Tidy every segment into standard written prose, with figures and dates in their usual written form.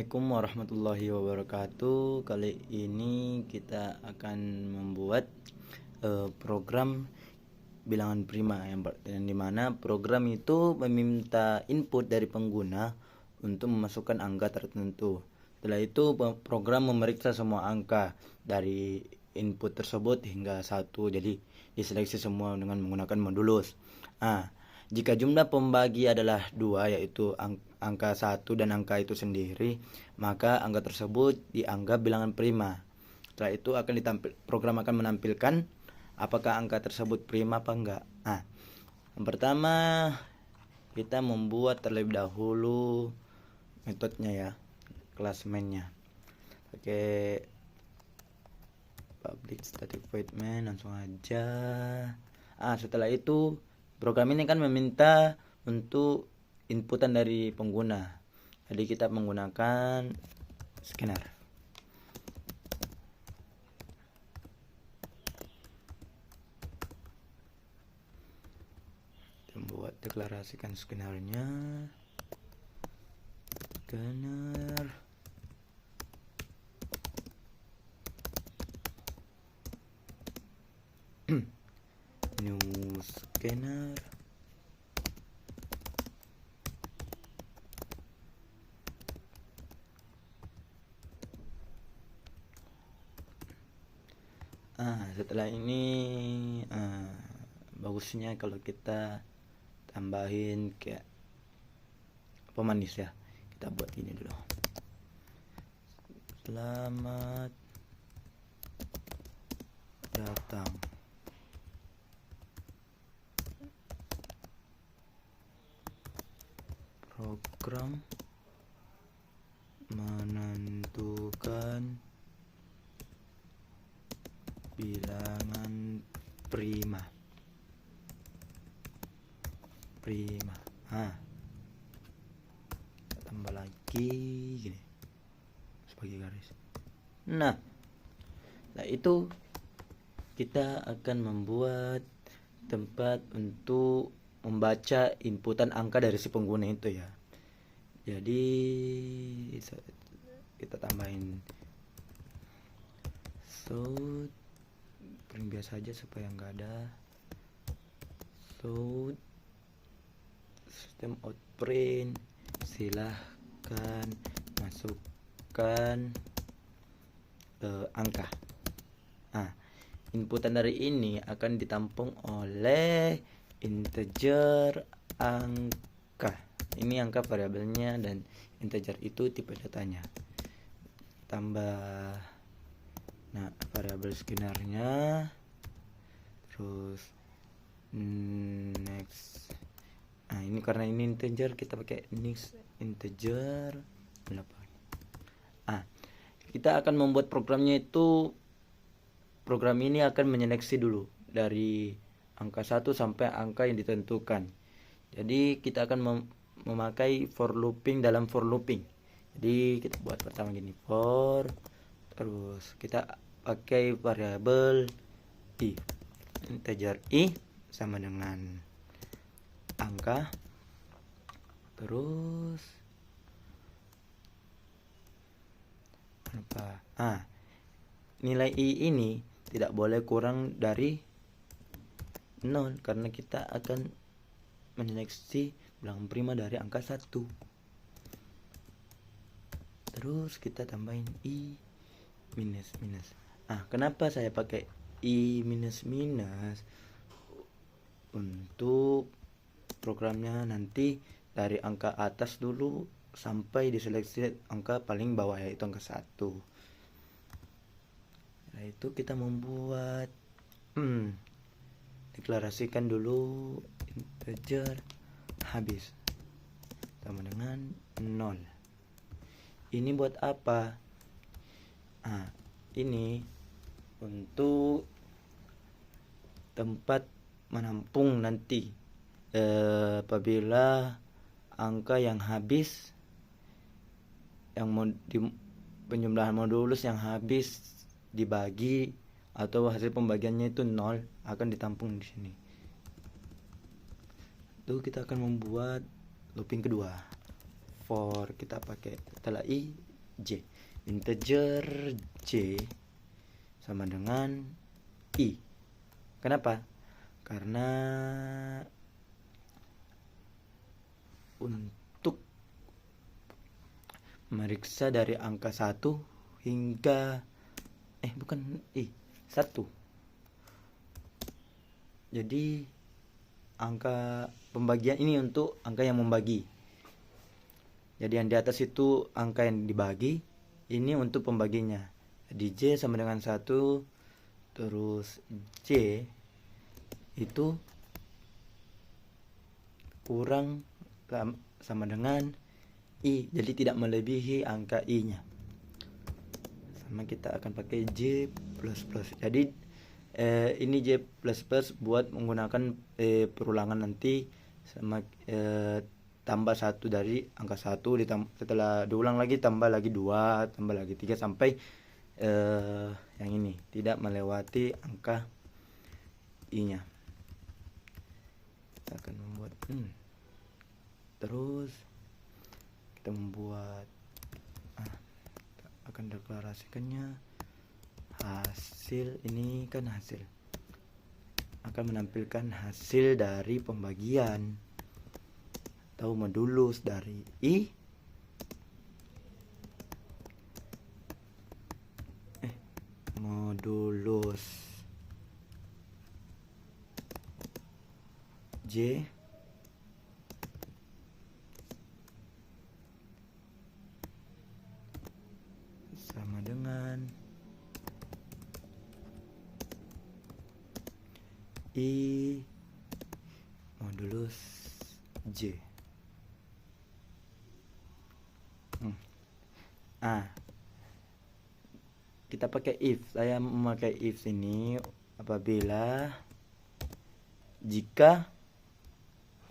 Assalamualaikum warahmatullahi wabarakatuh. Kali ini kita akan membuat program bilangan prima yang dimana program itu meminta input dari pengguna untuk memasukkan angka tertentu. Setelah itu program memeriksa semua angka dari input tersebut hingga 1. Jadi diseleksi semua dengan menggunakan modulus. Jika jumlah pembagi adalah 2, yaitu angka 1 dan angka itu sendiri, maka angka tersebut dianggap bilangan prima. Setelah itu program akan menampilkan apakah angka tersebut prima apa enggak. Yang pertama kita membuat terlebih dahulu metodenya ya, klasmennya. Pakai public static void main, langsung aja. Setelah itu program ini kan meminta untuk inputan dari pengguna. Jadi kita menggunakan scanner. Kita buat deklarasikan scannernya. Scanner. New scanner. Setelah ini bagusnya kalau kita tambahin kayak pemanis ya. Kita buat ini dulu. Selamat datang program menentukan bilangan prima. Tambah lagi gini sebagai garis. Nah itu kita akan membuat tempat untuk membaca inputan angka dari si pengguna itu ya. Jadi kita tambahin print biasa aja supaya nggak ada sistem out print. Silahkan masukkan angka. Inputan dari ini akan ditampung oleh integer angka. Ini angka variabelnya dan integer itu tipe datanya. Tambah variabel scannernya, terus next. Ini karena ini integer kita pakai next integer 8. Kita akan membuat programnya itu. Program ini akan menyeleksi dulu dari angka 1 sampai angka yang ditentukan. Jadi kita akan memakai for looping dalam for looping. Jadi kita buat pertama gini, for, terus kita pakai variabel i, integer i sama dengan angka, terus nilai i ini tidak boleh kurang dari 0 karena kita akan menyeleksi bilangan prima dari angka 1. Terus kita tambahin i minus. Kenapa saya pakai i minus? Untuk programnya nanti dari angka atas dulu sampai diseleksi angka paling bawah, yaitu angka 1. Nah itu kita membuat deklarasikan dulu integer habis sama dengan 0. Ini buat apa? Ini untuk tempat menampung nanti apabila angka yang habis, yang penjumlahan modulus yang habis dibagi atau hasil pembagiannya itu 0 akan ditampung di sini. Itu kita akan membuat looping kedua. For kita pakai setelah i J. Integer J sama dengan I. Kenapa? Karena untuk meriksa dari angka 1 hingga 1. Jadi angka pembagian ini untuk angka yang membagi. Jadi yang di atas itu angka yang dibagi, ini untuk pembaginya. Jadi J sama dengan 1, terus J itu kurang sama dengan I, jadi tidak melebihi angka I-nya. Sama kita akan pakai J++. Jadi ini J++ buat menggunakan perulangan nanti sama tambah 1 dari angka 1, setelah diulang lagi tambah lagi 2, tambah lagi 3 sampai yang ini tidak melewati angka I-nya. Kita akan membuat terus kita membuat kita akan deklarasikannya. Hasil ini kan hasil akan menampilkan hasil dari pembagian atau modulus dari I modulus J sama dengan I modulus J. Kita pakai if. Saya memakai if ini apabila jika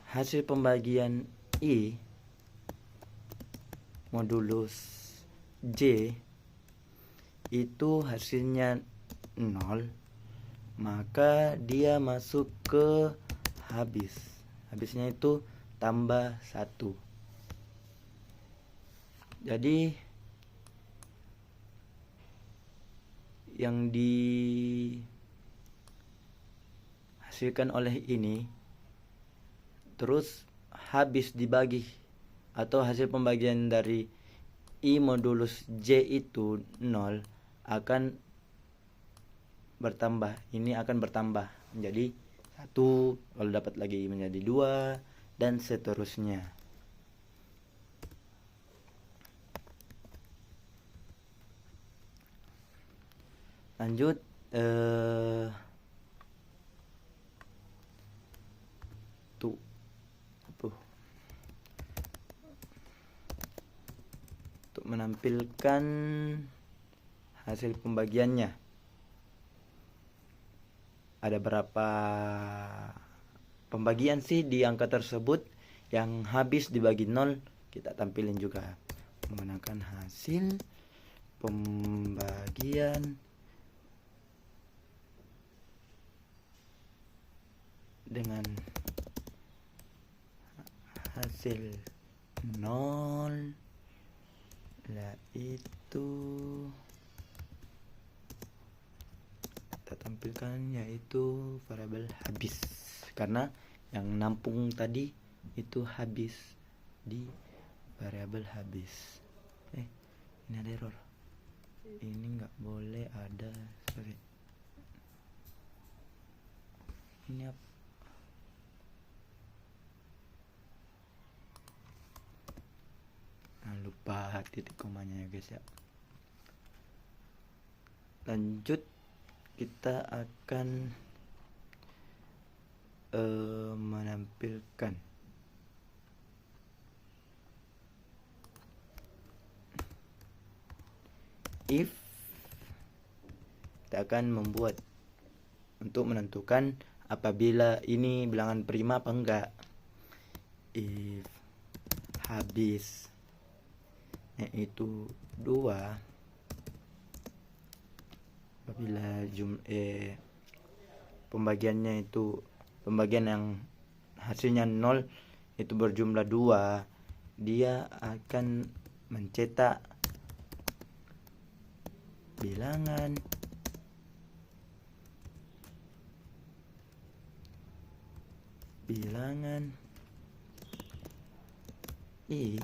hasil pembagian I modulus J itu hasilnya 0, maka dia masuk ke habis. Habisnya itu tambah 1. Jadi yang dihasilkan oleh ini terus habis dibagi atau hasil pembagian dari I modulus J itu 0 akan bertambah. Ini akan bertambah menjadi 1, lalu dapat lagi menjadi 2 dan seterusnya. Lanjut untuk menampilkan hasil pembagiannya. Ada berapa pembagian sih di angka tersebut yang habis dibagi 0, kita tampilin juga menggunakan hasil pembagian dengan hasil 0 yaitu kita tampilkan yaitu variabel habis, karena yang nampung tadi itu habis di variabel habis. Ini ada error, ini nggak boleh ada, sorry, ini apa? Lupa titik komanya ya guys ya. Lanjut kita akan menampilkan if. Kita akan membuat untuk menentukan apabila ini bilangan prima apa enggak. If habis yaitu 2, apabila pembagiannya itu pembagian yang hasilnya 0 itu berjumlah 2, dia akan mencetak bilangan I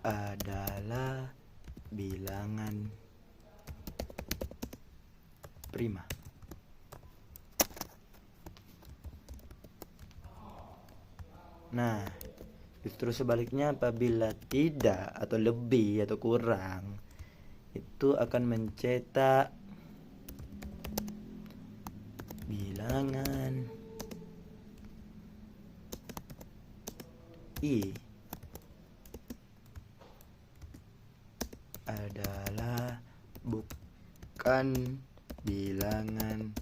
adalah bilangan prima. Nah, justru sebaliknya apabila tidak atau lebih atau kurang, itu akan mencetak bilangan I adalah bukan bilangan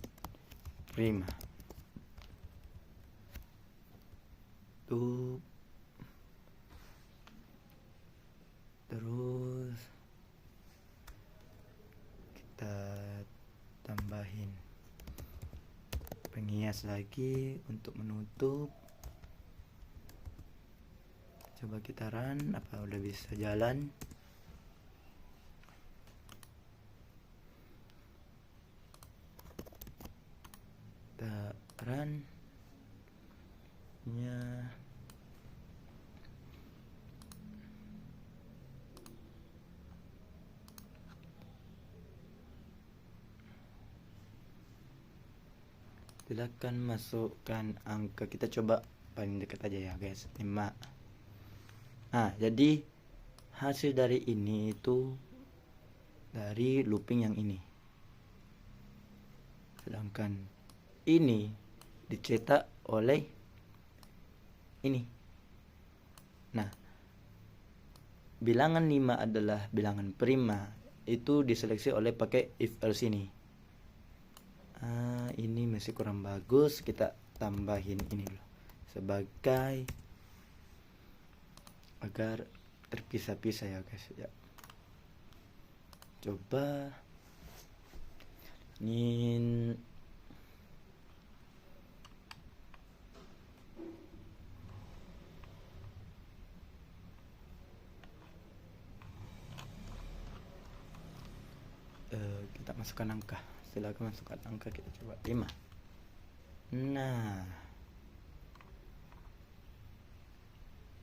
prima. Tuh. Terus kita tambahin penghias lagi untuk menutup. Coba kita run, apa udah bisa jalan? Kita run nya. Silakan masukkan angka, kita coba paling dekat aja ya guys, 5. Nah, jadi hasil dari ini itu dari looping yang ini, sedangkan ini dicetak oleh ini. Nah, bilangan 5 adalah bilangan prima, itu diseleksi oleh pakai if else ini. Ini masih kurang bagus, kita tambahin ini dulu sebagai agar terpisah-pisah ya guys ya. Coba ingin kita masukkan angka. Silakan masukkan angka, kita coba 5. Nah,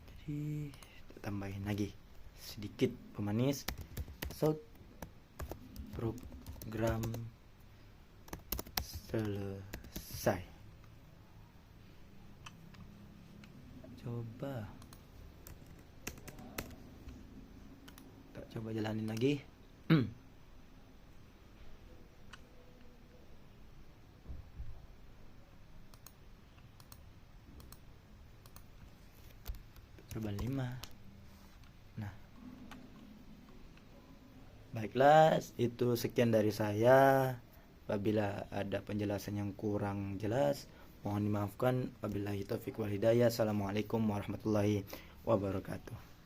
jadi kita tambahin lagi sedikit pemanis. Program selesai. Kita coba jalanin lagi. Coba 5. Nah, baiklah, itu sekian dari saya. Apabila ada penjelasan yang kurang jelas, mohon dimaafkan. Wabillahi taufiq wal hidayah. Assalamualaikum warahmatullahi wabarakatuh.